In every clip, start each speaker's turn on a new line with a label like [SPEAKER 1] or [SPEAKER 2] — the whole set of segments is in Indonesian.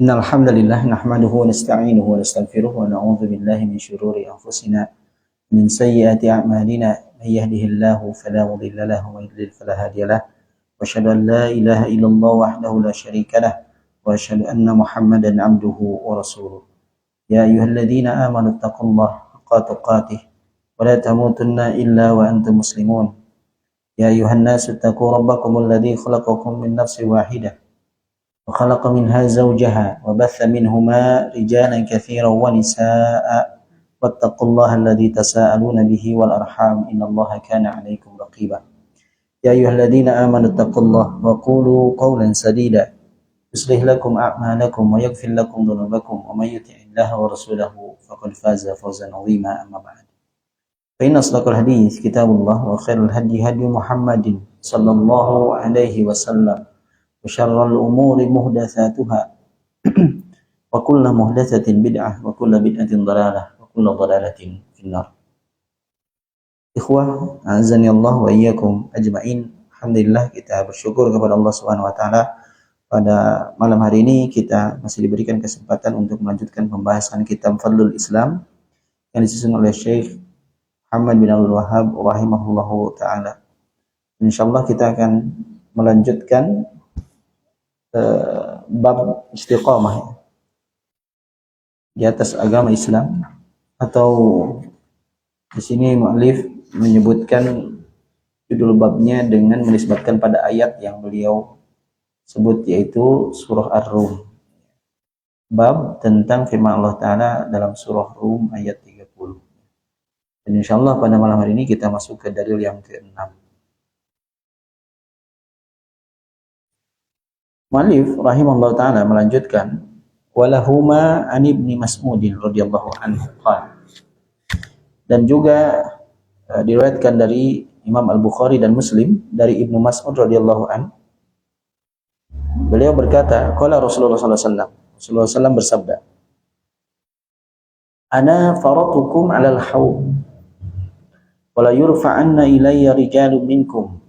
[SPEAKER 1] Innal hamdalillah nahmaduhu wa nasta'inuhu wa nastaghfiruh wa na'udzu billahi min shururi anfusina min sayyiati a'malina may yahdihillahu fala mudilla lahu wa may yudlil fala hadiya lahu wa asyhadu an la ilaha illallah wahdahu la syarika lah wa asyhadu anna Muhammadan 'abduhu wa rasuluh. Ya ayyuhalladzina amanu taqullaha haqqa tuqatih wa la tamutunna illa wa antum muslimun. Ya ayyuhan nasu taqu rabbakumul ladzi khalaqakum min nafsin wahidah وخلق منها زوجها وبث منهما رجالا كثيرا ونساء واتقوا الله الذي تساءلون به والأرحام إن الله كان عليكم رقيبا يا أيها الذين آمنوا اتقوا الله وقولوا قولا سديدا يصلح لكم أعمالكم ويغفر لكم ذنوبكم ومن يطع الله ورسوله فقد فاز فوزا عظيما أما بعد فإن أصدق الحديث كتاب الله وخير الهدي هدي محمد صلى الله عليه وسلم وشر الأمور محدثاتها وكل محدثة بدعة وكل بدعة ضلالة وكل ضلالة في النار. Ikhwah, azani Allah wa iyyakum ajmain. Alhamdulillah, kita bersyukur kepada Allah Subhanahu wa taala. Pada malam hari ini kita masih diberikan kesempatan untuk melanjutkan pembahasan kitab Fadlul Islam yang disusun oleh Syekh Muhammad bin Abdul Wahhab rahimahullahu taala. Insyaallah kita akan melanjutkan bab istiqamah ya, di atas agama Islam, atau di sini mu'allif menyebutkan judul babnya dengan menisbatkan pada ayat yang beliau sebut, yaitu surah Ar-Rum, bab tentang firman Allah Ta'ala dalam surah Rum ayat 30. Dan insyaallah pada malam hari ini kita masuk ke dalil yang ke-6. Mu'allif rahimahullah ta'ala melanjutkan, walahuma an ibni Mas'udin radhiyallahu anhu qala, dan juga diriwayatkan dari Imam Al-Bukhari dan Muslim dari Ibnu Mas'ud radhiyallahu anhu, beliau berkata, qala Rasulullah sallallahu alaihi wasallam, Rasulullah SAW bersabda, ana faratukum 'alal haud wa la yurfa'anna ilayya rijalun minkum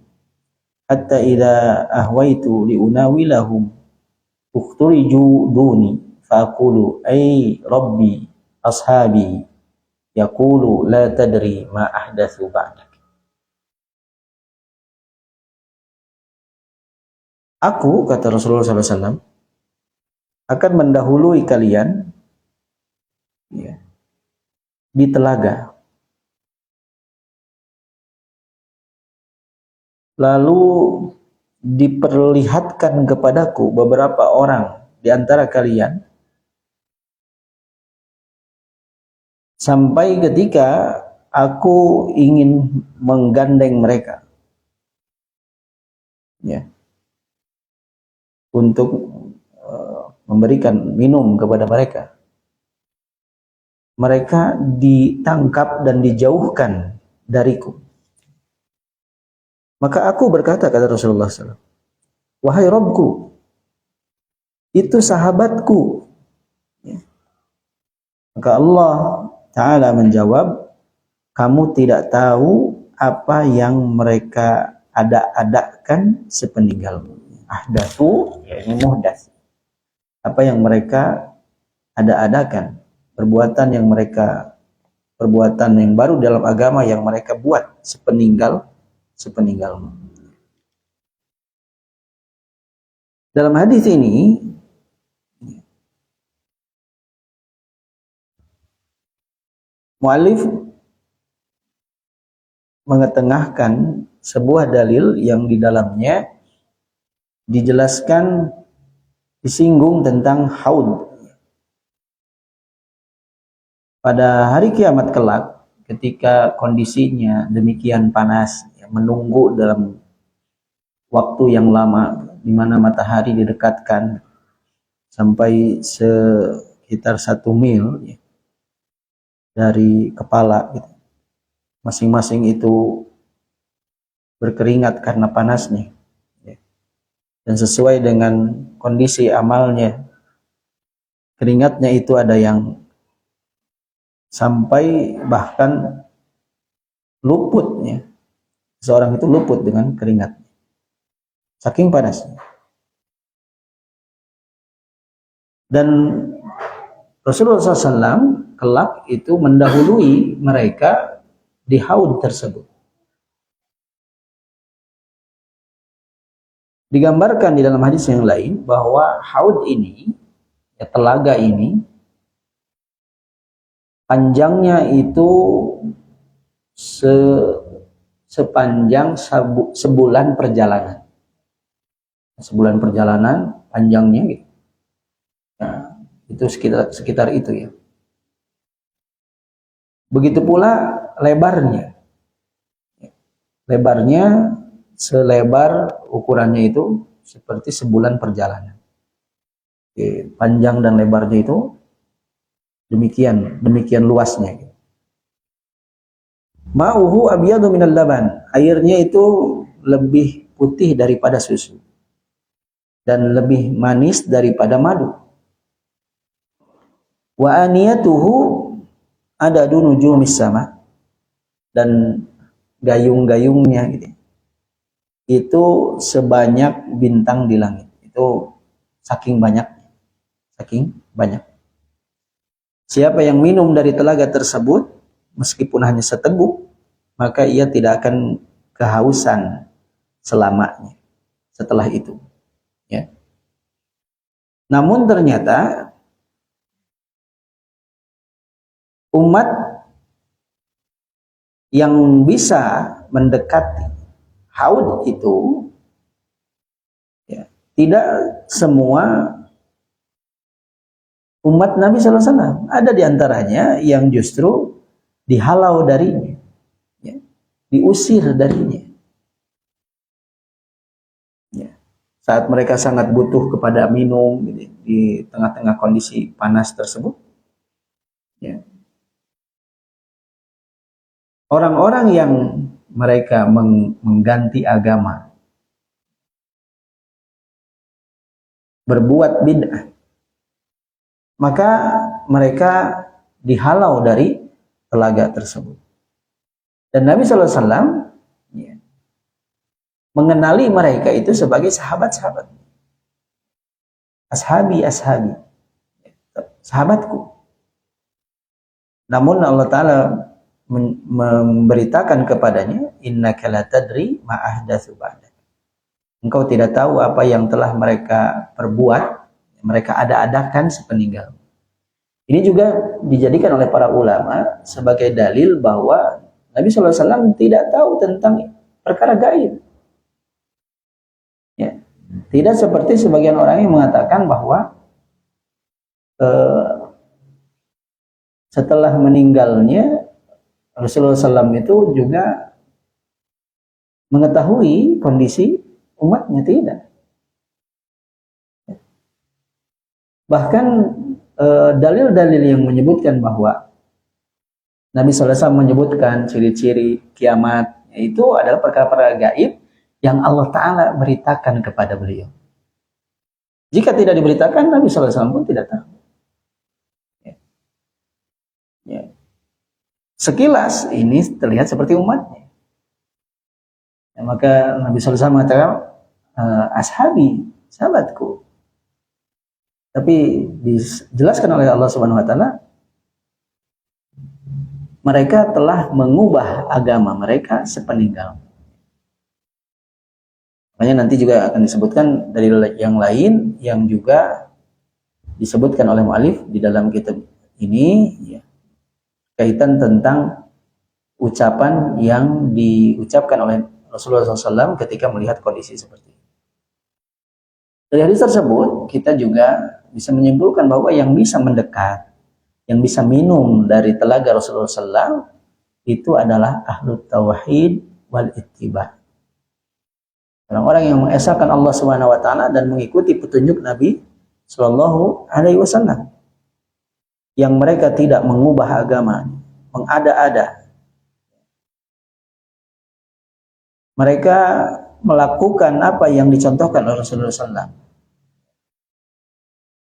[SPEAKER 1] hatta idza ahwaitu liunawilahum ukturiju duni faqulu ay rabbi ashabi yaqulu la tadri ma ahdatsu ba'dak. Aku, kata Rasulullah SAW, akan mendahului kalian ya, di telaga. Lalu diperlihatkan kepadaku beberapa orang di antara kalian, sampai ketika aku ingin menggandeng mereka ya, untuk memberikan minum kepada mereka. Mereka ditangkap dan dijauhkan dariku. Maka aku berkata, kata Rasulullah SAW, wahai Rabbku, itu sahabatku. Ya. Maka Allah Ta'ala menjawab, kamu tidak tahu apa yang mereka ada-adakan sepeninggalmu. Ahdatsu, ya ini muhdas. Apa yang mereka ada-adakan, perbuatan yang baru dalam agama yang mereka buat sepeninggalmu. Dalam hadis ini mu'allif mengetengahkan sebuah dalil yang di dalamnya dijelaskan, disinggung tentang haud. Pada hari kiamat kelak, ketika kondisinya demikian panas, menunggu dalam waktu yang lama, di mana matahari didekatkan sampai sekitar 1 mil ya, dari kepala gitu. Masing-masing itu berkeringat karena panasnya ya. Dan sesuai dengan kondisi amalnya, keringatnya itu ada yang sampai bahkan luputnya. Seorang itu luput dengan keringat, saking panasnya. Dan Rasulullah SAW kelak itu mendahului mereka di haud tersebut. Digambarkan di dalam hadis yang lain bahwa haud ini, ya, telaga ini, panjangnya itu sepanjang sebulan perjalanan. Sebulan perjalanan panjangnya gitu. Nah, itu sekitar itu ya. Begitu pula lebarnya. Lebarnya selebar ukurannya itu seperti sebulan perjalanan. Oke, panjang dan lebarnya itu demikian luasnya. Ma'uhu abyadu minal laban. Airnya itu lebih putih daripada susu dan lebih manis daripada madu. Wa aniyatuhu adadu nujumis sama, dan gayung-gayungnya gitu, itu sebanyak bintang di langit. Itu saking banyak. Siapa yang minum dari telaga tersebut meskipun hanya seteguk, maka ia tidak akan kehausan selamanya setelah itu, ya. Namun ternyata umat yang bisa mendekati haud itu, ya, tidak semua umat Nabi SAW. Ada diantaranya yang justru dihalau darinya, ya, diusir darinya, ya. Saat mereka sangat butuh kepada minum gitu, di tengah-tengah kondisi panas tersebut, ya. Orang-orang yang mereka mengganti agama, berbuat bid'ah, maka mereka dihalau dari telaga tersebut. Dan Nabi SAW, ya, mengenali mereka itu sebagai sahabat-sahabat. Ashabi, sahabatku. Namun Allah Ta'ala memberitakan kepadanya, innaka la tadri ma ahdatsu ba'dak. Engkau tidak tahu apa yang telah mereka perbuat, mereka ada-adakan sepeninggal. Ini juga dijadikan oleh para ulama sebagai dalil bahwa Nabi SAW tidak tahu tentang perkara gaib. Ya. Tidak seperti sebagian orang yang mengatakan bahwa setelah meninggalnya Rasulullah SAW itu juga mengetahui kondisi umatnya. Tidak. Bahkan dalil-dalil yang menyebutkan bahwa Nabi SAW menyebutkan ciri-ciri kiamat, itu adalah perkara-perkara gaib yang Allah Ta'ala beritakan kepada beliau. Jika tidak diberitakan, Nabi SAW pun tidak tahu. Ya. Sekilas ini terlihat seperti umatnya. Ya, maka Nabi SAW mengatakan, ashabi, sahabatku. Tapi dijelaskan oleh Allah Subhanahu wa Ta'ala, mereka telah mengubah agama mereka sepeninggal. Makanya nanti juga akan disebutkan dari yang lain yang juga disebutkan oleh mu'alif di dalam kitab ini, ya, kaitan tentang ucapan yang diucapkan oleh Rasulullah SAW ketika melihat kondisi seperti ini. Dari hadis tersebut kita juga bisa menyimpulkan bahwa yang bisa mendekat, yang bisa minum dari telaga Rasulullah SAW itu adalah ahlut tauhid wal ittiba. Orang-orang yang mengesahkan Allah Subhanahu wa Ta'ala dan mengikuti petunjuk Nabi Sallallahu Alaihi Wasallam, yang mereka tidak mengubah agama, mengada-ada. Mereka melakukan apa yang dicontohkan oleh Rasulullah SAW.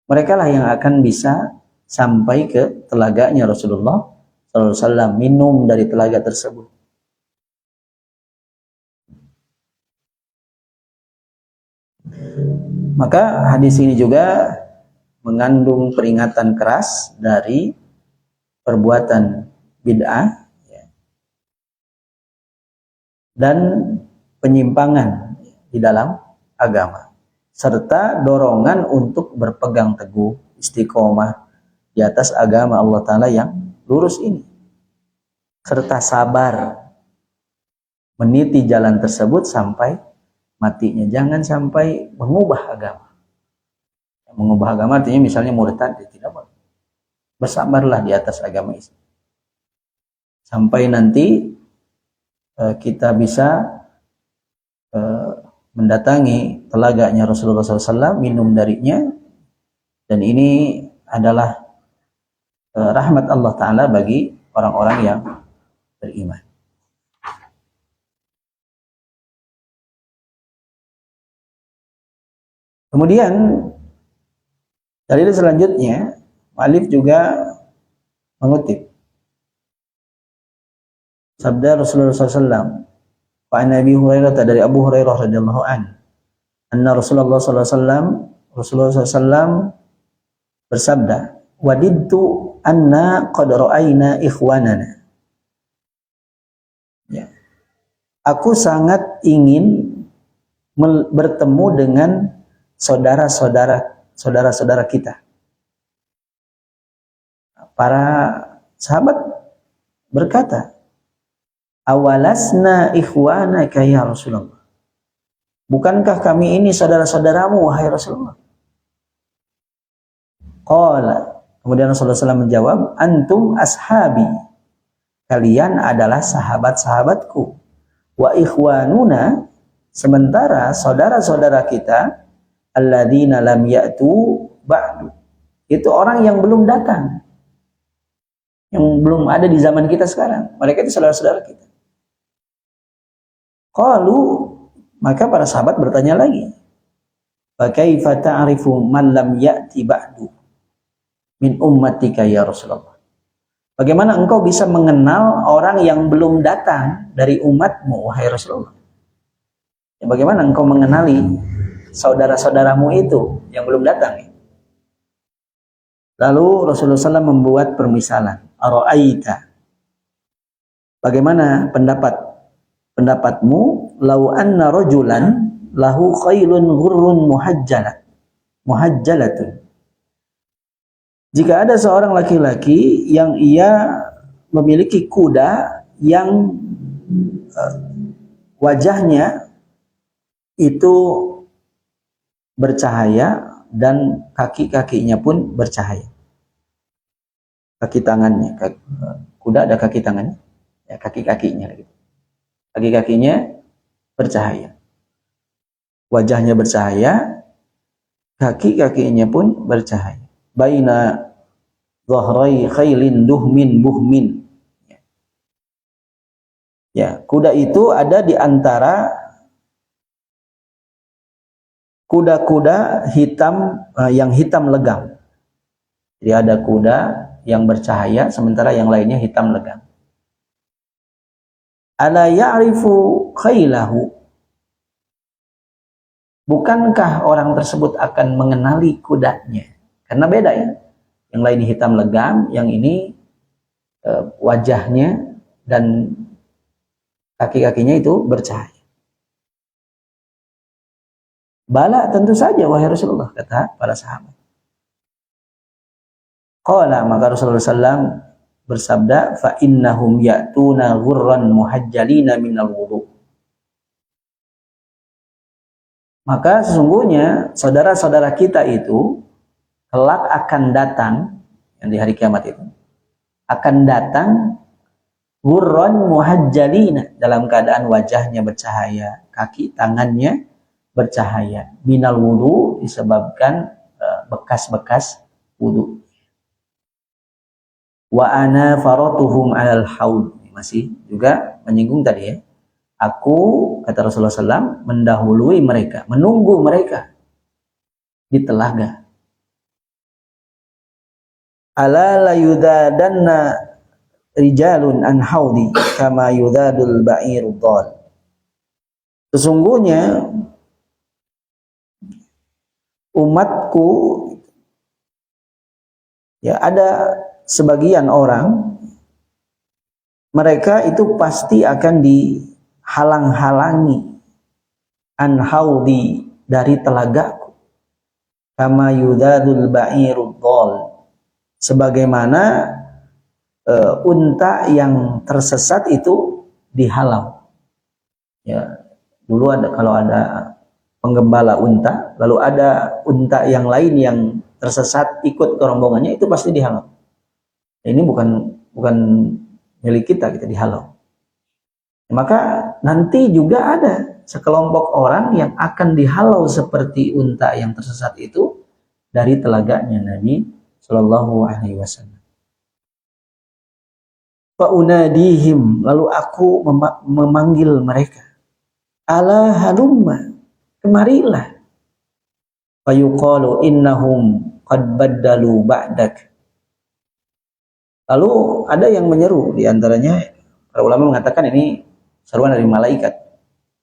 [SPEAKER 1] Mereka lah yang akan bisa sampai ke telaganya Rasulullah SAW, minum dari telaga tersebut. Maka hadis ini juga mengandung peringatan keras dari perbuatan bid'ah dan penyimpangan di dalam agama, serta dorongan untuk berpegang teguh istiqomah di atas agama Allah Ta'ala yang lurus ini, serta sabar meniti jalan tersebut sampai matinya. Jangan sampai mengubah agama. Mengubah agama artinya misalnya murtad, tidak boleh. Bersabarlah di atas agama Islam sampai nanti kita bisa mendatangi telaganya Rasulullah SAW, minum darinya, dan ini adalah rahmat Allah Ta'ala bagi orang-orang yang beriman. Kemudian dalil selanjutnya, mu'allif juga mengutip sabda Rasulullah SAW. Wa an Abi Hurairah, dari Abu Hurairah radhiyallahu an, anna Rasulullah SAW, Rasulullah SAW bersabda, wadidtu anna qad ra'ayna ikhwanana. Ya. Aku sangat ingin bertemu dengan saudara-saudara kita. Para sahabat berkata, awalasna ikhwanaka ya Rasulullah. Bukankah kami ini saudara-saudaramu wahai Rasulullah? Qala, kemudian Rasulullah SAW menjawab, antum ashabi. Kalian adalah sahabat-sahabatku. Wa ikhwanuna, sementara saudara-saudara kita, alladzina lam ya'tu ba'du, itu orang yang belum datang, yang belum ada di zaman kita sekarang. Mereka itu saudara-saudara kita. Qalu, maka para sahabat bertanya lagi, fa kaifa ta'rifu man lam ya'ti ba'du min ummatika ya Rasulullah? Bagaimana engkau bisa mengenal orang yang belum datang dari umatmu wahai Rasulullah? Ya, bagaimana engkau mengenali saudara-saudaramu itu yang belum datang? Lalu Rasulullah SAW membuat permisalan. Ara'aita, bagaimana pendapatmu, lau anna rajulan lahu khailun ghurrun muhajjalatun. Jika ada seorang laki-laki yang ia memiliki kuda yang wajahnya itu bercahaya dan kaki-kakinya pun bercahaya. Kaki tangannya, kuda ada kaki tangannya, ya, kaki-kakinya gitu. Kaki-kakinya bercahaya, wajahnya bercahaya, kaki-kakinya pun bercahaya. Baina dhahrai khailin duhmin buhmin. Ya, kuda itu ada di antara kuda-kuda hitam yang hitam legam. Jadi ada kuda yang bercahaya sementara yang lainnya hitam legam. Ala ya'rifu khailahu, bukankah orang tersebut akan mengenali kudanya? Karena beda ya. Yang lain hitam legam, yang ini wajahnya dan kaki-kakinya itu bercahaya. Bala, tentu saja wahai Rasulullah, kata para sahabat. Qala, maka Rasulullah SAW bersabda, fa innahum ya'tuna ghurran muhajjalina minal wudu. Maka sesungguhnya saudara-saudara kita itu kelak akan datang, yang di hari kiamat itu akan datang ghurran muhajjalina, dalam keadaan wajahnya bercahaya, kaki tangannya bercahaya, minal wudu, disebabkan bekas-bekas wudu. Wa ana faratuhum alal haud, masih juga menyinggung tadi ya. Aku, kata Rasulullah SAW, mendahului mereka, menunggu mereka di telaga. Ala la yudadanna rijalun an haudi kama yudadul ba'irud dhal. Sesungguhnya umatku Ya, ada sebagian orang mereka itu pasti akan dihalang-halangi an haudi, dari telagaku, kama yudadul ba'irud dhal, sebagaimana unta yang tersesat itu dihalau. Ya, dulu kalau ada penggembala unta, lalu ada unta yang lain yang tersesat ikut ke rombongannya, itu pasti dihalau. Ini bukan milik kita dihalau. Maka nanti juga ada sekelompok orang yang akan dihalau seperti unta yang tersesat itu dari telaganya Nabi Shallallahu Alaihi Wasallam. Fa'unadihim, lalu aku memanggil mereka, ala halumma, kemarilah. Fayuqalu innahum qad baddalu ba'dak. Lalu ada yang menyeru, diantaranya para ulama mengatakan ini seruan dari malaikat,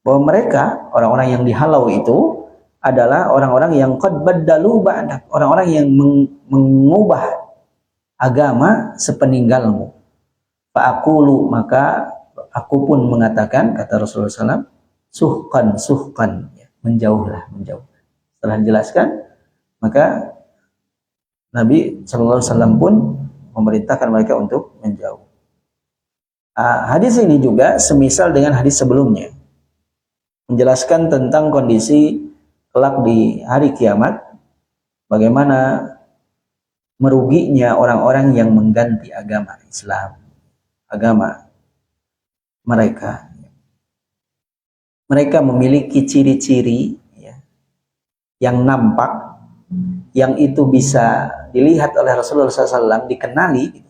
[SPEAKER 1] bahwa mereka, orang-orang yang dihalau itu adalah orang-orang yang qad baddalu ba'dak, orang-orang yang mengubah agama sepeninggalmu. Fa'aqulu, maka aku pun mengatakan, kata Rasulullah SAW, suhqan, suhqan, menjauhlah, menjauh. Setelah dijelaskan, maka Nabi SAW pun memerintahkan mereka untuk menjauh. Hadis ini juga semisal dengan hadis sebelumnya, menjelaskan tentang kondisi kelak di hari kiamat, bagaimana meruginya orang-orang yang mengganti agama Islam, agama mereka. Mereka memiliki ciri-ciri yang nampak, yang itu bisa dilihat oleh Rasulullah SAW, dikenali,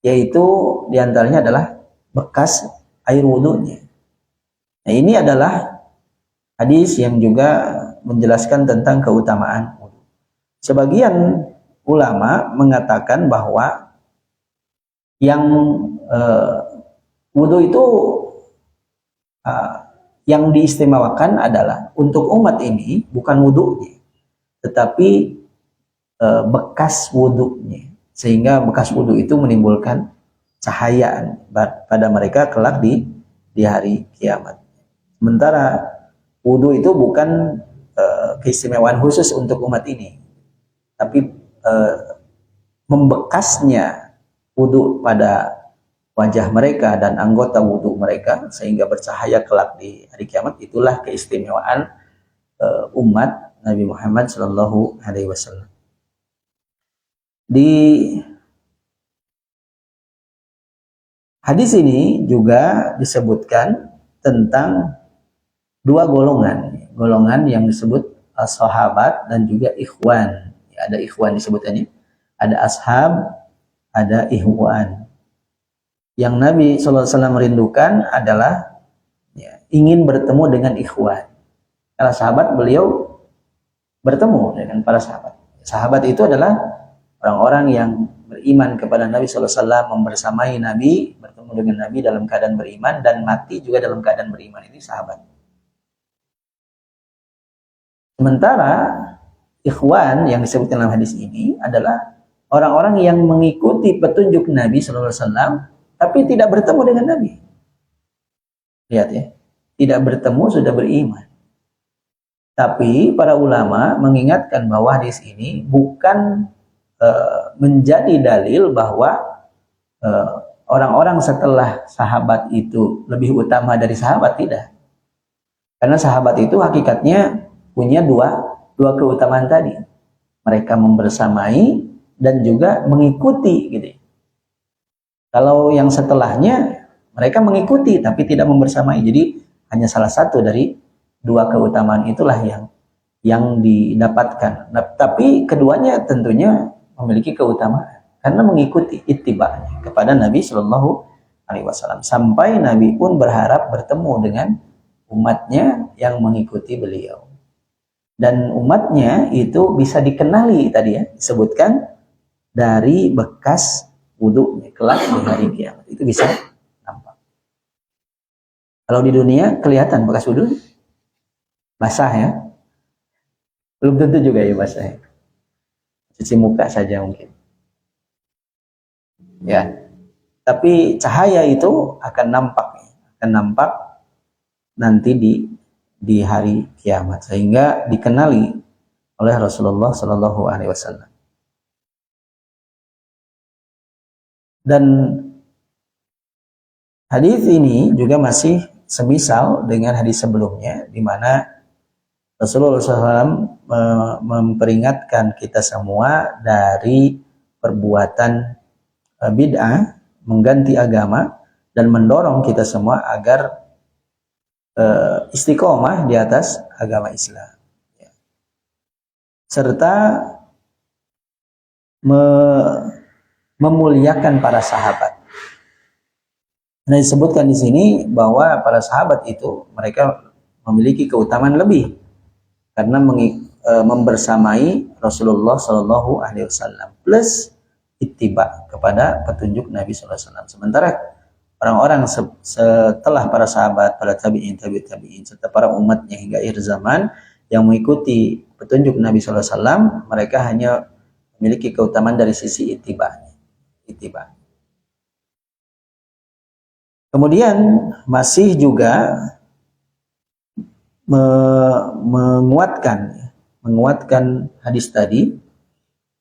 [SPEAKER 1] yaitu diantaranya adalah bekas air wudhunya. Nah, ini adalah hadis yang juga menjelaskan tentang keutamaan wudhu. Sebagian ulama mengatakan bahwa yang wudhu itu yang diistimewakan adalah untuk umat ini bukan wudhunya, tetapi bekas wudhunya, sehingga bekas wudhu itu menimbulkan cahaya pada mereka kelak di hari kiamat. Sementara wudhu itu bukan keistimewaan khusus untuk umat ini, tapi membekasnya wudhu pada wajah mereka dan anggota wudhu mereka sehingga bercahaya kelak di hari kiamat, itulah keistimewaan umat Nabi Muhammad Shallallahu Alaihi Wasallam. Di hadis ini juga disebutkan tentang dua golongan yang disebut sahabat dan juga ikhwan. Ada ikhwan disebutannya, ada ashab, ada ikhwan. Yang Nabi SAW merindukan adalah ingin bertemu dengan ikhwan. Karena sahabat, beliau bertemu dengan para sahabat. Sahabat itu adalah orang-orang yang beriman kepada Nabi SAW, membersamai Nabi, bertemu dengan Nabi dalam keadaan beriman, dan mati juga dalam keadaan beriman. Ini sahabat. Sementara ikhwan yang disebutkan dalam hadis ini adalah orang-orang yang mengikuti petunjuk Nabi SAW, tapi tidak bertemu dengan Nabi. Lihat ya, tidak bertemu sudah beriman. Tapi para ulama mengingatkan bahwa hadis ini bukan menjadi dalil bahwa orang-orang setelah sahabat itu lebih utama dari sahabat, tidak. Karena sahabat itu hakikatnya punya dua keutamaan tadi. Mereka membersamai dan juga mengikuti gitu. Kalau yang setelahnya mereka mengikuti tapi tidak membersamai. Jadi hanya salah satu dari dua keutamaan itulah yang didapatkan. Nah, tapi keduanya tentunya memiliki keutamaan karena mengikuti ittiba'nya kepada Nabi Shallallahu Alaihi Wasallam, sampai Nabi pun berharap bertemu dengan umatnya yang mengikuti beliau, dan umatnya itu bisa dikenali tadi ya, disebutkan dari bekas wudhunya kelak di hari kiamat, itu bisa nampak. Kalau di dunia kelihatan bekas wudhu basah ya, belum tentu juga ya basah ya. Cuci muka saja mungkin. Ya. Tapi cahaya itu akan nampak nanti di hari kiamat, sehingga dikenali oleh Rasulullah Shallallahu Alaihi Wasallam. Dan hadis ini juga masih semisal dengan hadis sebelumnya, di mana Rasulullah SAW memperingatkan kita semua dari perbuatan bid'ah, mengganti agama, dan mendorong kita semua agar istiqomah di atas agama Islam, serta memuliakan para sahabat. Nah, disebutkan di sini bahwa para sahabat itu mereka memiliki keutamaan lebih karena membersamai Rasulullah Shallallahu Alaihi Wasallam plus ittiba kepada petunjuk Nabi Sallallahu Alaihi Wasallam. Sementara orang-orang setelah para sahabat, para tabi'in, serta para umatnya hingga akhir zaman yang mengikuti petunjuk Nabi Sallallahu Alaihi Wasallam, mereka hanya memiliki keutamaan dari sisi ittiba. Kemudian masih juga menguatkan hadis tadi.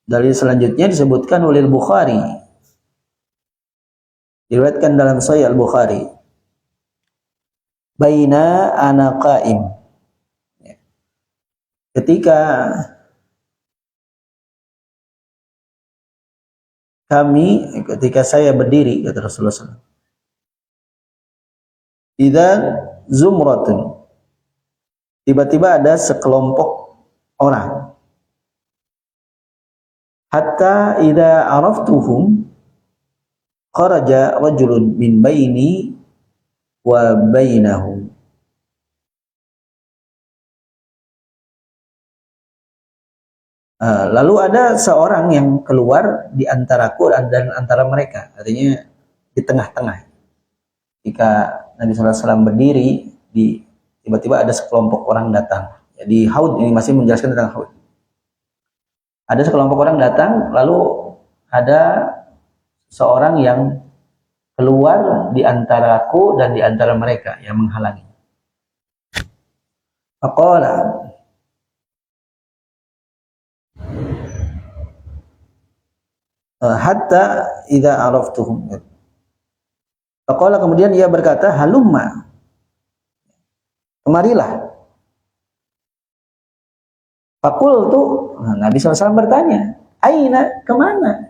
[SPEAKER 1] Dalil selanjutnya disebutkan oleh Bukhari, diriwayatkan dalam Sahih Al-Bukhari, baina ana qaim, ketika saya berdiri, kata Rasulullah SAW, idzan zumratun, tiba-tiba ada sekelompok orang, hatta idza araftuhum kharaja rajulun min baini wa bainahum, lalu ada seorang yang keluar di antaraku dan antara mereka, artinya di tengah-tengah. Jika Nabi SAW berdiri, tiba-tiba ada sekelompok orang datang. Jadi haud ini masih menjelaskan tentang haud. Ada sekelompok orang datang, lalu ada seorang yang keluar di antaraku dan di antara mereka yang menghalangi. Faqala, hatta idza araftuhum. Faqala, kemudian ia berkata, halumma, kemarilah. Faqultu, Nabi SAW bertanya, aina, kemana?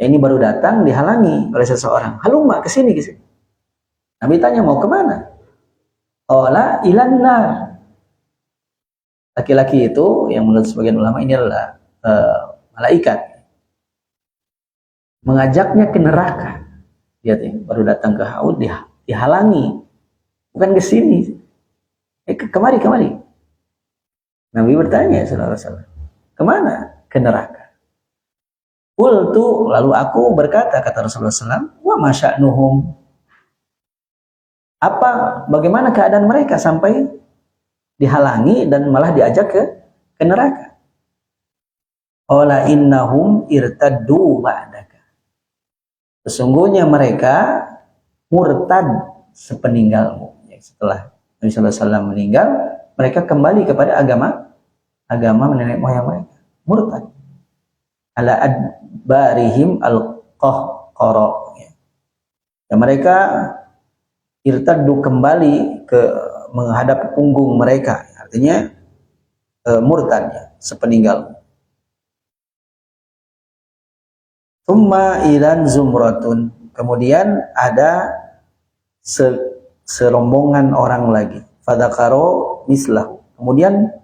[SPEAKER 1] Ini baru datang dihalangi oleh seseorang. Halumma, kesini. Nabi tanya, mau kemana? Qala ilan nar. Laki-laki itu yang menurut sebagian ulama ini adalah malaikat, mengajaknya ke neraka. Lihat ya, baru datang ke haud dihalangi, bukan ke sini, kemari. Nabi bertanya, saudara-saudara, kemana? Ke neraka. Qultu, lalu aku berkata, kata Rasulullah SAW, wa masya'nuhum, bagaimana keadaan mereka sampai dihalangi dan malah diajak ke neraka? Qala innahum irtaddu ba'daka, sesungguhnya mereka murtad sepeninggalmu. Setelah Nabi SAW meninggal, mereka kembali kepada agama nenek moyang mereka, murtad. Ala adbarihim al-qahqara. Ya, mereka irtaddu, kembali ke menghadap punggung mereka, artinya murtad ya, sepeninggalmu. Tsumma idan zumratun, kemudian ada serombongan orang lagi, fadzakaro mislahu, kemudian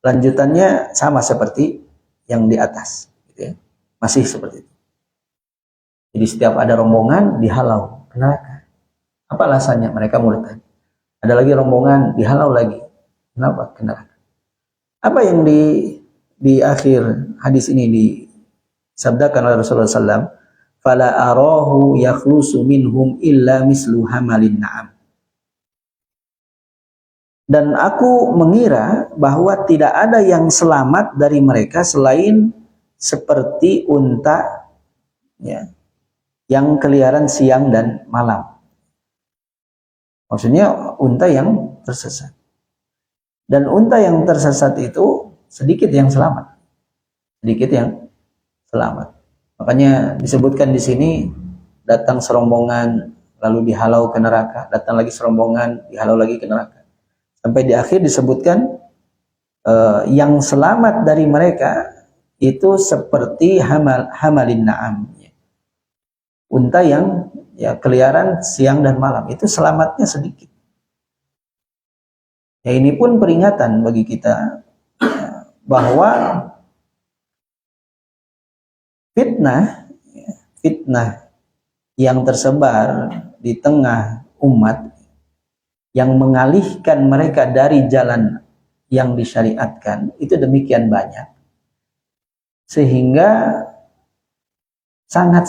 [SPEAKER 1] lanjutannya sama seperti yang di atas, gitu ya. Masih seperti itu. Jadi setiap ada rombongan dihalau ke neraka. Apa alasannya? Mereka murtad. Ada lagi rombongan dihalau lagi. Kenapa? Ke neraka. Apa yang di akhir hadis ini disabdakan oleh Rasulullah SAW? Fala arahu yakhlusu minhum illa mislu hamalin na'am. Dan aku mengira bahwa tidak ada yang selamat dari mereka selain seperti unta ya, yang keliaran siang dan malam. Maksudnya unta yang tersesat. Dan unta yang tersesat itu sedikit yang selamat. Sedikit yang selamat. Makanya disebutkan di sini, datang serombongan lalu dihalau ke neraka, datang lagi serombongan dihalau lagi ke neraka. Sampai di akhir disebutkan yang selamat dari mereka itu seperti hamalin na'am. Unta yang ya keliaran siang dan malam, itu selamatnya sedikit. Ya, ini pun peringatan bagi kita bahwa fitnah yang tersebar di tengah umat yang mengalihkan mereka dari jalan yang disyariatkan itu demikian banyak, sehingga sangat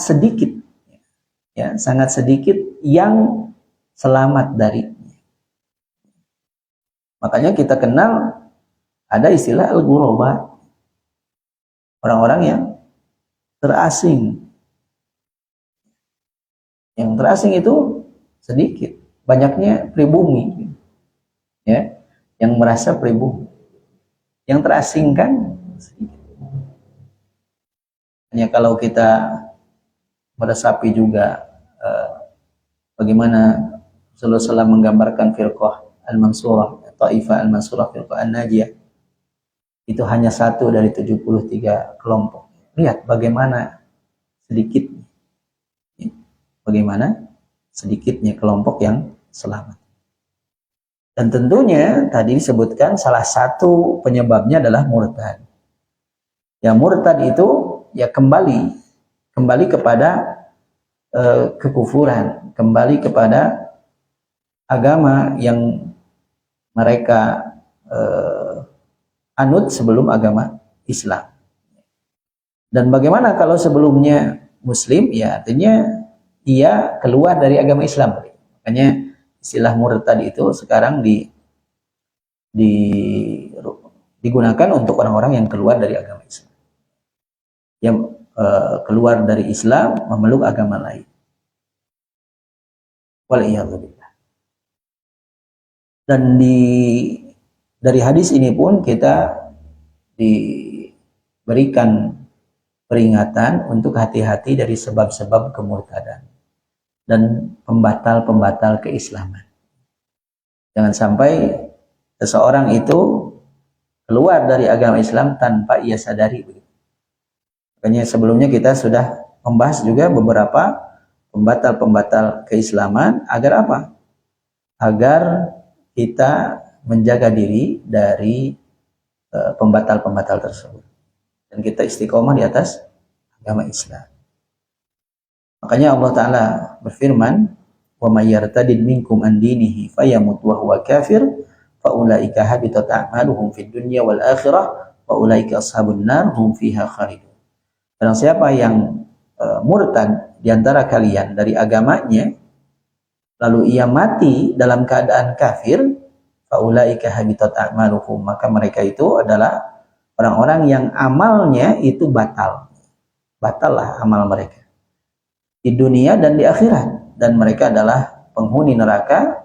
[SPEAKER 1] sedikit yang selamat darinya. Makanya kita kenal ada istilah al-ghuraba, orang-orang yang terasing. Yang terasing itu sedikit, banyaknya pribumi, ya, yang merasa pribumi. Yang terasing kan sedikit. Hanya kalau kita meresapi juga bagaimana Rasulullah SAW menggambarkan firqah al-mansurah, Taifah al-mansurah, firqah an-najiyah, itu hanya satu dari 73 kelompok. Lihat bagaimana sedikitnya kelompok yang selamat. Dan tentunya tadi disebutkan salah satu penyebabnya adalah murtad. Ya, murtad itu ya kembali kepada kekufuran, kembali kepada agama yang mereka anut sebelum agama Islam. Dan bagaimana kalau sebelumnya Muslim? Ya artinya ia keluar dari agama Islam. Makanya istilah murtad itu sekarang digunakan untuk orang-orang yang keluar dari agama Islam, yang keluar dari Islam memeluk agama lain. Waliyadzubillah. Dan dari hadis ini pun kita diberikan peringatan untuk hati-hati dari sebab-sebab kemurtadan dan pembatal-pembatal keislaman. Jangan sampai seseorang itu keluar dari agama Islam tanpa ia sadari. Makanya sebelumnya kita sudah membahas juga beberapa pembatal-pembatal keislaman agar apa? Agar kita menjaga diri dari pembatal-pembatal tersebut. Dan kita istiqomah di atas agama Islam. Makanya Allah Ta'ala berfirman, wa may yartadid minkum an dinihi fayamut wa huwa kafir fa ulaika habitat a'maluhum fid dunya wal akhirah wa ulaika ashabun nar hum fiha khalidun. Barang siapa yang murtad di antara kalian dari agamanya lalu ia mati dalam keadaan kafir, fa ulaika habitat a'maluhum, maka mereka itu adalah orang-orang yang amalnya itu batallah amal mereka di dunia dan di akhirat, dan mereka adalah penghuni neraka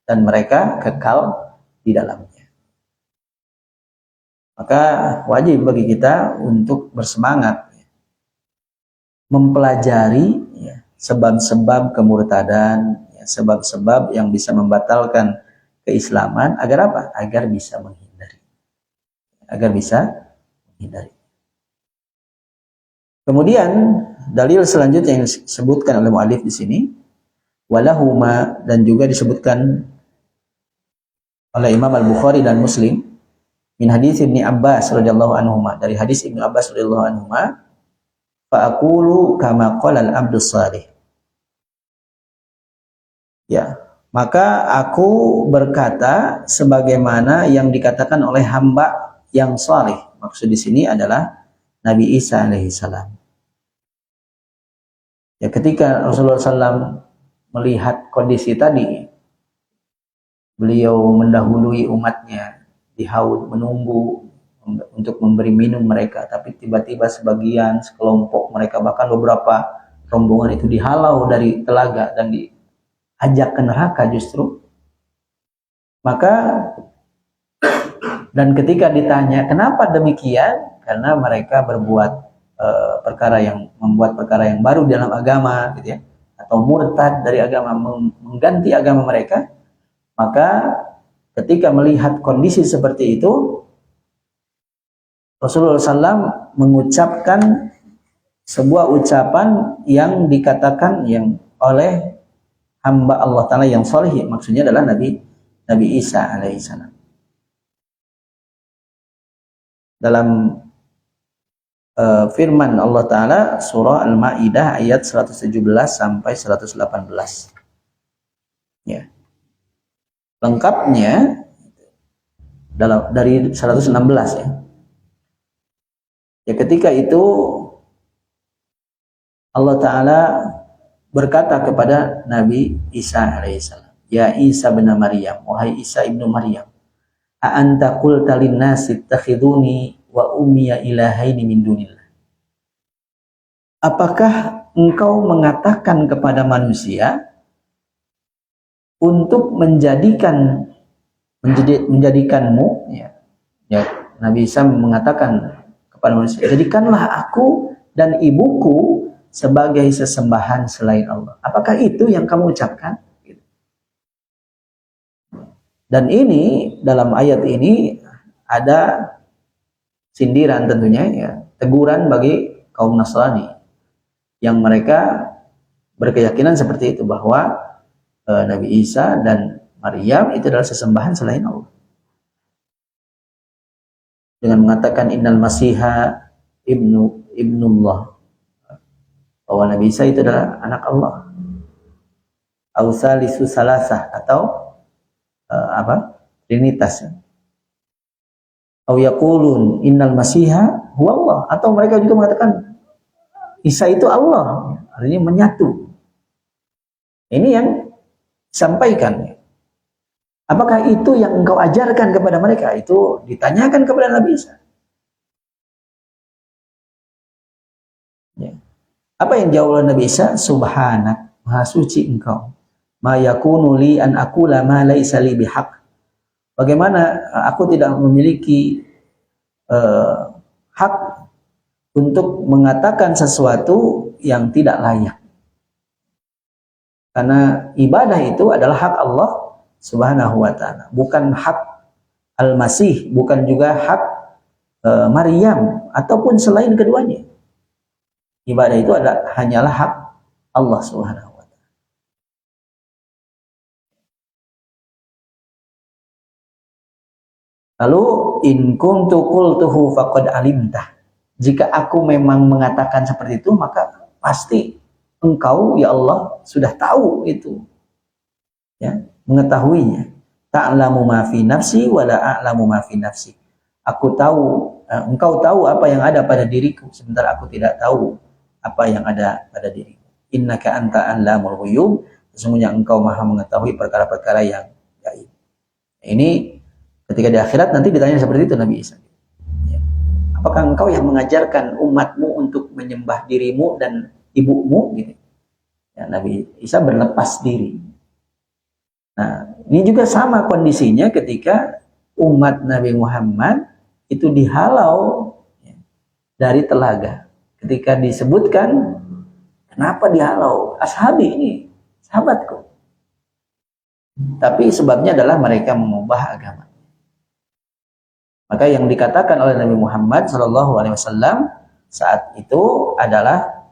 [SPEAKER 1] dan mereka kekal di dalamnya. Maka wajib bagi kita untuk bersemangat mempelajari sebab-sebab kemurtadan, sebab-sebab yang bisa membatalkan keislaman, agar apa? Agar bisa menghindari. Kemudian dalil selanjutnya yang disebutkan oleh mu'allif di sini, walahuma, dan juga disebutkan oleh Imam Al-Bukhari dan Muslim, min hadis Ibnu Abbas radhiyallahu anhuma, dari hadis Ibnu Abbas radhiyallahu anhuma, fa aqulu kama qala al-abdu salih. Ya, maka aku berkata sebagaimana yang dikatakan oleh hamba yang saleh. Maksud di sini adalah Nabi Isa alaihissalam. Ya, ketika Rasulullah SAW melihat kondisi tadi, beliau mendahului umatnya di haud menunggu untuk memberi minum mereka, tapi tiba-tiba sebagian sekelompok mereka, bahkan beberapa rombongan itu dihalau dari telaga dan diajak ke neraka justru. Maka dan ketika ditanya kenapa demikian, karena mereka berbuat membuat perkara yang baru dalam agama, gitu ya, atau murtad dari agama, mengganti agama mereka. Maka ketika melihat kondisi seperti itu, Rasulullah SAW mengucapkan sebuah ucapan yang dikatakan yang oleh hamba Allah Ta'ala yang soleh, maksudnya adalah Nabi Isa alaihissalam. Dalam firman Allah Ta'ala surah Al-Ma'idah ayat 117 sampai 118. Ya. Lengkapnya dari 116 ya. Ya, ketika itu Allah Ta'ala berkata kepada Nabi Isa alaihissalam, "Ya Isa bin Maryam, wahai Isa ibnu Maryam, a anta qulta lin-nasi ittakhiduni wa ummiya ilahaini min dunillah." Apakah engkau mengatakan kepada manusia untuk menjadikanmu, ya, Nabi Isa mengatakan kepada manusia, jadikanlah aku dan ibuku sebagai sesembahan selain Allah. Apakah itu yang kamu ucapkan? Dan ini, dalam ayat ini ada sindiran tentunya, ya, teguran bagi kaum Nasrani yang mereka berkeyakinan seperti itu, bahwa Nabi Isa dan Maryam itu adalah sesembahan selain Allah, dengan mengatakan innal masiha ibnullah, bahwa Nabi Isa itu adalah anak Allah, au salisu salasah, atau trinitas, au yaqulun innal masiha huwa Allah, atau mereka juga mengatakan Isa itu Allah, artinya menyatu. Ini yang disampaikan. Apakah itu yang engkau ajarkan kepada mereka? Itu ditanyakan kepada Nabi Isa. Ya. Apa yang jawab Nabi Isa? Subhanak, maha suci engkau. Ma yakunu li an aqula ma laisa li bihaq. Bagaimana aku tidak memiliki hak untuk mengatakan sesuatu yang tidak layak. Karena ibadah itu adalah hak Allah Subhanahu wa ta'ala, bukan hak Al-Masih, bukan juga hak Maryam ataupun selain keduanya. Ibadah itu hanyalah hak Allah Subhanahu wa ta'ala. Lalu in kuntu qultuhu faqad alimtah. Jika aku memang mengatakan seperti itu, maka pasti engkau ya Allah sudah tahu itu. Ya, mengetahuinya. Ta'lamu ma fi nafsi wa la a'lamu ma fi nafsi. Aku tahu, engkau tahu apa yang ada pada diriku, sementara aku tidak tahu apa yang ada pada diriku. Innaka anta a'lamul ghuyub. Sesungguhnya engkau maha mengetahui perkara-perkara yang gaib. Ini ketika di akhirat nanti ditanya seperti itu Nabi Isa. Ya. Apakah engkau yang mengajarkan umatmu untuk menyembah dirimu dan ibumu? Gitu. Ya, Nabi Isa berlepas diri. Nah, ini juga sama kondisinya ketika umat Nabi Muhammad itu dihalau dari telaga. Ketika disebutkan, kenapa dihalau? Ashabi ini, sahabatku. Tapi sebabnya adalah mereka mengubah agama. Maka yang dikatakan oleh Nabi Muhammad SAW saat itu adalah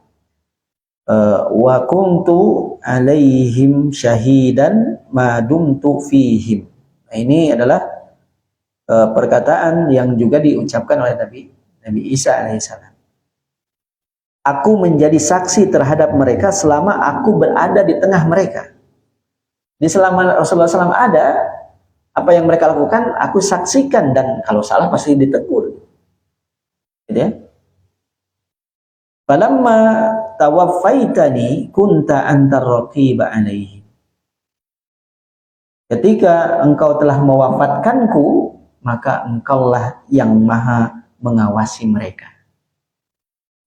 [SPEAKER 1] wa kuntu alaihim syahidan ma dumtu fihim. Nah, ini adalah perkataan yang juga diucapkan oleh Nabi Isa alaihissalam. Aku menjadi saksi terhadap mereka selama aku berada di tengah mereka. Di selama Rasulullah SAW ada, apa yang mereka lakukan aku saksikan, dan kalau salah pasti ditegur. Gitu ya. Falamma tawaffaitani kunta antar raqiba alaihi. Ketika engkau telah mewafatkanku, maka engkaulah yang maha mengawasi mereka.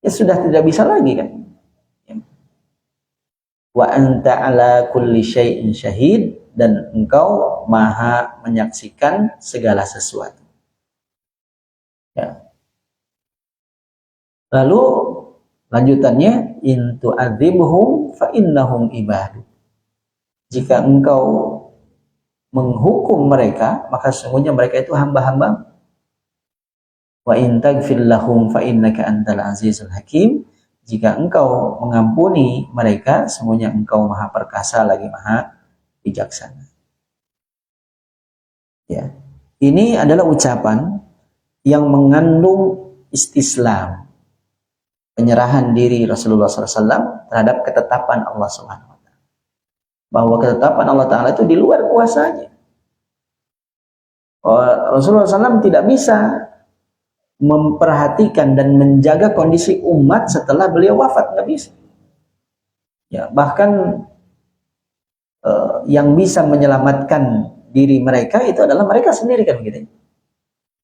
[SPEAKER 1] Ya sudah tidak bisa lagi kan. Wa anta ala kulli syai'in syahid, dan engkau maha menyaksikan segala sesuatu. Ya. Lalu lanjutannya, in tu'adzibhum fa innahum ibadu. Jika engkau menghukum mereka, maka sesungguhnya mereka itu hamba-hamba. Wa in taghfir lahum fa innaka antal azizul hakim. Jika engkau mengampuni mereka, sesungguhnya engkau maha perkasa lagi maha bijaksana. Ya. Ini adalah ucapan yang mengandung istislam, penyerahan diri Rasulullah SAW terhadap ketetapan Allah Subhanahu wa Ta'ala. Bahwa ketetapan Allah Ta'ala itu di luar kuasanya. Rasulullah SAW tidak bisa memperhatikan dan menjaga kondisi umat setelah beliau wafat, nggak bisa. Ya, bahkan yang bisa menyelamatkan diri mereka itu adalah mereka sendiri kan begitu.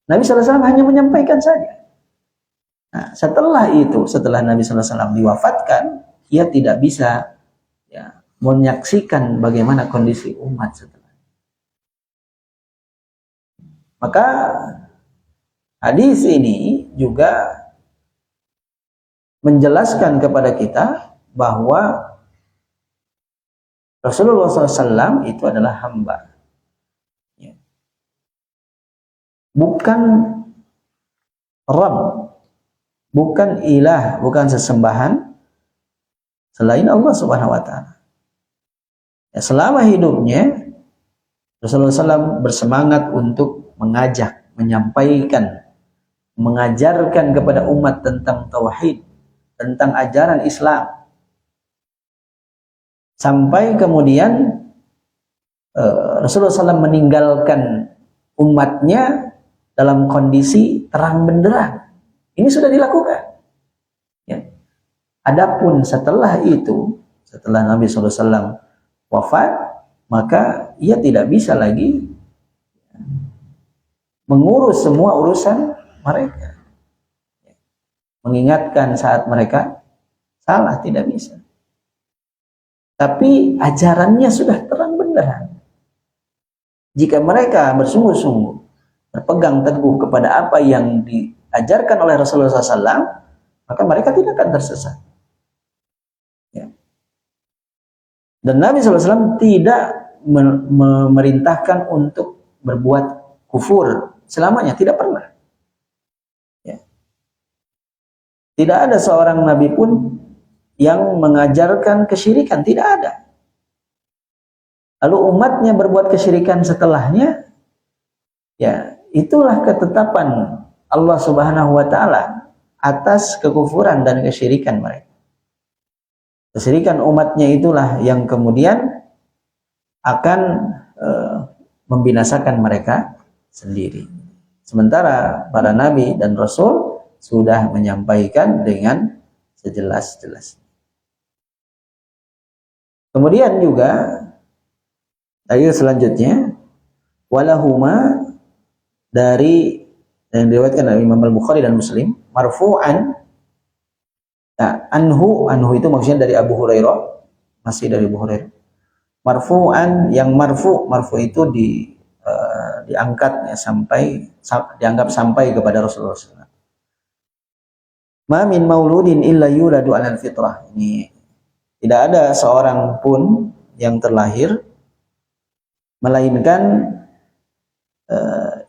[SPEAKER 1] Nabi SAW hanya menyampaikan saja. Nah, setelah Nabi SAW diwafatkan, ia tidak bisa ya, menyaksikan bagaimana kondisi umat setelah. Maka hadis ini juga menjelaskan kepada kita bahwa Rasulullah SAW itu adalah hamba, ya. Bukan Rabb, bukan ilah, bukan sesembahan selain Allah Subhanahu wa Ta'ala. Ya, selama hidupnya Rasulullah SAW bersemangat untuk mengajak, menyampaikan, mengajarkan kepada umat tentang tauhid, tentang ajaran Islam. Sampai kemudian Rasulullah SAW meninggalkan umatnya dalam kondisi terang benderang. Ini sudah dilakukan. Ya. Adapun setelah itu, setelah Nabi SAW wafat, maka ia tidak bisa lagi mengurus semua urusan mereka. Mengingatkan saat mereka salah, tidak bisa. Tapi ajarannya sudah terang benderang. Jika mereka bersungguh-sungguh berpegang teguh kepada apa yang diajarkan oleh Rasulullah SAW, maka mereka tidak akan tersesat. Ya. Dan Nabi SAW tidak memerintahkan untuk berbuat kufur selamanya, tidak pernah. Ya. Tidak ada seorang Nabi pun yang mengajarkan kesyirikan, tidak ada. Lalu umatnya berbuat kesyirikan setelahnya, ya itulah ketetapan Allah Subhanahu wa Ta'ala atas kekufuran dan kesyirikan mereka. Kesyirikan umatnya itulah yang kemudian akan membinasakan mereka sendiri. Sementara para nabi dan rasul sudah menyampaikan dengan sejelas-jelasnya. Kemudian juga ayat selanjutnya, walahuma, dari yang diriwayatkan oleh Imam Al-Bukhari dan Muslim, marfu'an. Nah, anhu itu maksudnya dari Abu Hurairah, masih dari Abu Hurairah. Marfu'an, yang marfu itu diangkat ya, dianggap sampai kepada Rasulullah SAW. Ma min mauludin illa yuladu 'alal fitrah. Ini tidak ada seorang pun yang terlahir melainkan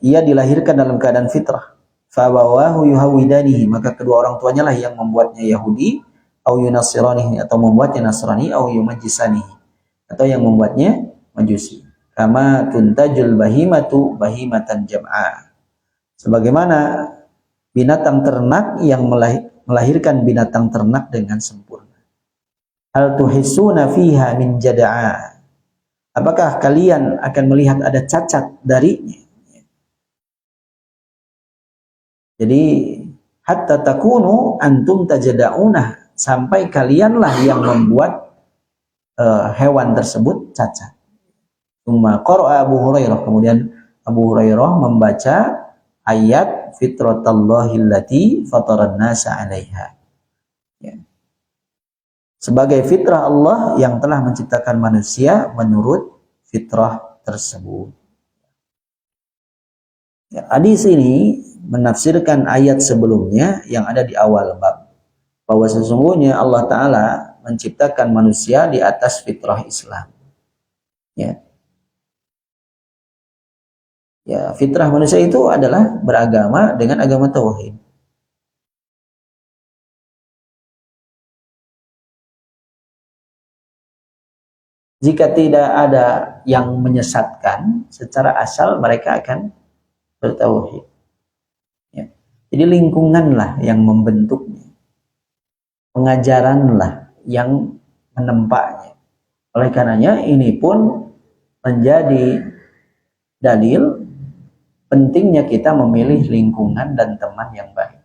[SPEAKER 1] ia dilahirkan dalam keadaan fitrah. Fabawahu yuhawidanihi, maka kedua orang tuanya lah yang membuatnya Yahudi, au yunasiranihi, atau membuatnya Nasrani, au yumajjisanihi, atau yang membuatnya Majusi. Kama tuntajul bahimatu bahimatan jam'a, sebagaimana binatang ternak yang melahirkan binatang ternak dengan sempurna. Hal tuhissuna fiha min jada'a, apakah kalian akan melihat ada cacat darinya? Jadi hatta takunu antum tajada'una, sampai kalianlah yang membuat hewan tersebut cacat. Tsumma qara'a Abu Hurairah, kemudian Abu Hurairah membaca ayat fitratallahi allati fataran nasa 'alaiha. Ya. Sebagai fitrah Allah yang telah menciptakan manusia menurut fitrah tersebut. Ya, hadis ini menafsirkan ayat sebelumnya yang ada di awal bab, bahwa sesungguhnya Allah Ta'ala menciptakan manusia di atas fitrah Islam. Ya. Ya, fitrah manusia itu adalah beragama dengan agama tauhid. Jika tidak ada yang menyesatkan, secara asal mereka akan bertauhid. Ya. Jadi lingkunganlah yang membentuknya, pengajaranlah yang menempaknya. Oleh karenanya ini pun menjadi dalil pentingnya kita memilih lingkungan dan teman yang baik.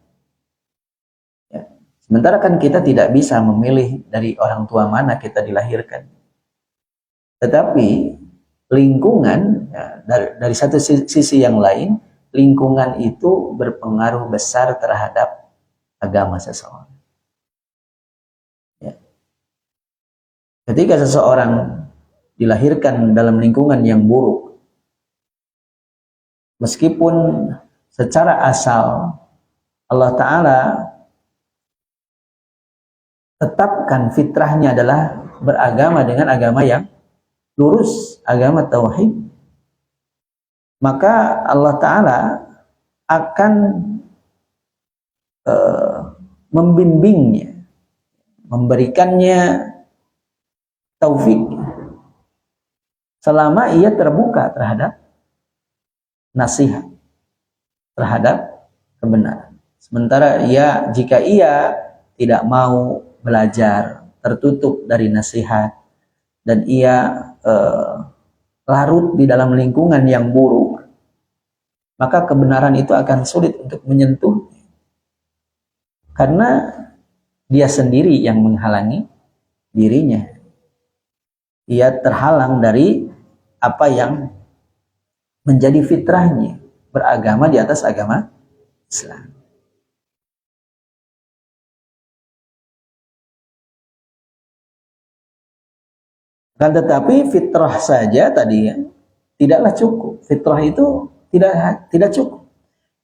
[SPEAKER 1] Ya. Sementara kan kita tidak bisa memilih dari orang tua mana kita dilahirkan. Tetapi lingkungan, ya, dari satu sisi yang lain, lingkungan itu berpengaruh besar terhadap agama seseorang. Ya. Ketika seseorang dilahirkan dalam lingkungan yang buruk, meskipun secara asal Allah Ta'ala tetapkan fitrahnya adalah beragama dengan agama yang lurus, agama tauhid, maka Allah Ta'ala akan membimbingnya, memberikannya taufik selama ia terbuka terhadap nasihat, terhadap kebenaran. Sementara jika ia tidak mau belajar, tertutup dari nasihat, dan ia larut di dalam lingkungan yang buruk, maka kebenaran itu akan sulit untuk menyentuhnya. Karena dia sendiri yang menghalangi dirinya. Ia terhalang dari apa yang menjadi fitrahnya, beragama di atas agama Islam. Kan tetapi fitrah saja tadi ya, tidaklah cukup. Fitrah itu tidak cukup.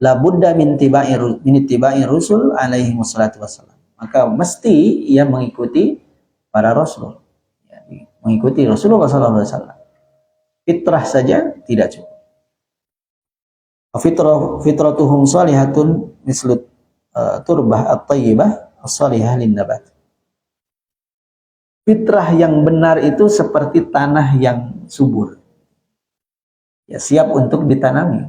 [SPEAKER 1] La budda min ittiba'i rusul alaihi wassalatu wassalam. Maka mesti ia mengikuti para rasul. Ya, mengikuti Rasulullah sallallahu alaihi wasallam. Fitrah saja tidak cukup. Fitratuhum salihatun mislut turbah at-tayyibah as-salihah lin-nabat. Fitrah yang benar itu seperti tanah yang subur, ya, siap untuk ditanami.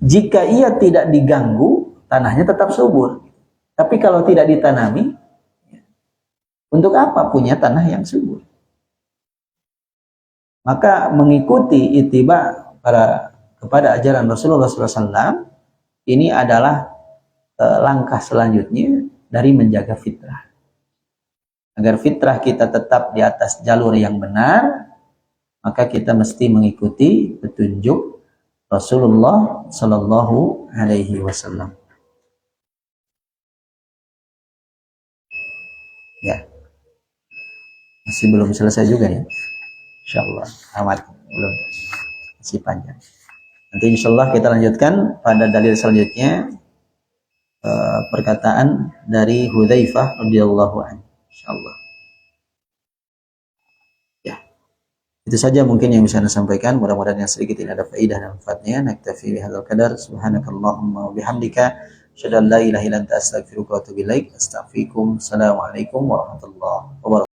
[SPEAKER 1] Jika ia tidak diganggu, tanahnya tetap subur. Tapi kalau tidak ditanami, untuk apa punya tanah yang subur? Maka mengikuti ittiba kepada ajaran Rasulullah SAW ini adalah langkah selanjutnya dari menjaga fitrah. Agar fitrah kita tetap di atas jalur yang benar, maka kita mesti mengikuti petunjuk Rasulullah Sallallahu Alaihi Wasallam. Ya, masih belum selesai juga ya. Insyaallah amat belum, masih panjang. Nanti insyaallah kita lanjutkan pada dalil selanjutnya. Perkataan dari Hudzaifah radhiyallahu anhu, insyaallah. Ya, itu saja mungkin yang bisa saya sampaikan. Mudah-mudahan yang sedikit ini ada faedah dan manfaatnya. Naktafi bihadzal qadar. Subhanakallahumma wa bihamdika, asyhadu an la ilaha illa anta astaghfiruka wa atubu ilaik. Astaghfirukum. Assalamualaikum warahmatullahi wabarakatuh.